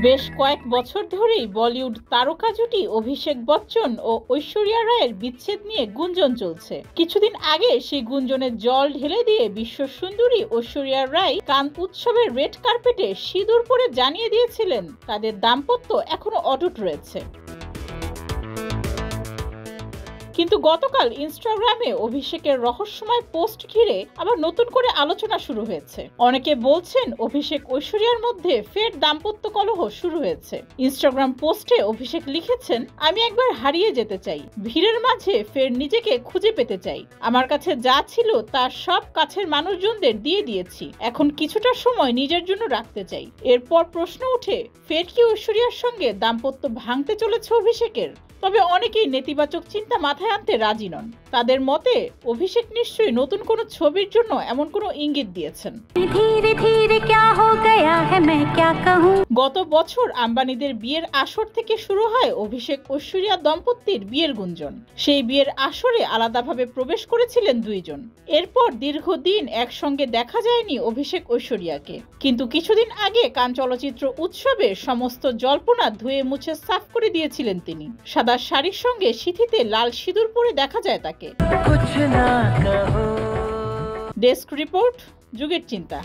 বেশ কয়েক বছর ধরেই বলিউড তারকা জুটি অভিষেক বচ্চন ও ঐশ্বরিয়া রায়ের বিচ্ছেদ নিয়ে গুঞ্জন চলছে। কিছুদিন আগে সেই গুঞ্জনের জল ঢেলে দিয়ে বিশ্ব সুন্দরী ঐশ্বরিয়া রায় কান উৎসবের রেড কার্পেটে সিঁদুর পরে জানিয়ে দিয়েছিলেন তাদের দাম্পত্য এখনো অটুট রয়েছে। কিন্তু গতকাল ইনস্টাগ্রামে অভিষেকের রহস্যময় পোস্ট ঘিরে আবার নতুন করে আলোচনা শুরু হয়েছে। অনেকে বলছেন অভিষেক ঐশ্বরিয়ার মধ্যে ফের দাম্পত্য কলহ শুরু হয়েছে। ইনস্টাগ্রাম পোস্টে অভিষেক লিখেছেন, আমি একবার হারিয়ে যেতে চাই, ভিড়ের মাঝে ফের নিজেকে খুঁজে পেতে চাই। আমার কাছে যা ছিল তার সব কাছের মানুষজনদের দিয়ে দিয়েছি, এখন কিছুটা সময় নিজের জন্য রাখতে চাই। এরপর প্রশ্ন ওঠে, ফের কি ঐশ্বরিয়ার সঙ্গে দাম্পত্য ভাঙতে চলেছে অভিষেকের? তবে অনেকেই নেতিবাচক চিন্তা মাথায় আনতে রাজি নন। তাদের মতে অভিষেক নিশ্চয়ই নতুন কোনো ছবির জন্য এমন কোনো ইঙ্গিত দিয়েছেন। গত বছর আম্বানিদের বিয়ের আসর থেকে শুরু হয় অভিষেক ঐশ্বরিয়া দম্পতির বিয়ের গুঞ্জন। সেই বিয়ের আসরে আলাদাভাবে প্রবেশ করেছিলেন দুইজন। এরপর দীর্ঘদিন একসঙ্গে দেখা যায়নি অভিষেক ঐশ্বরিয়াকে। কিন্তু কিছুদিন আগে কান চলচ্চিত্র উৎসবে সমস্ত জল্পনা ধুয়ে মুছে সাফ করে দিয়েছিলেন তিনি। সাদা শাড়ির সঙ্গে সিঁথিতে লাল সিঁদুর পরে দেখা যায় তাকে। ডেস্ক রিপোর্ট, যুগের চিন্তা।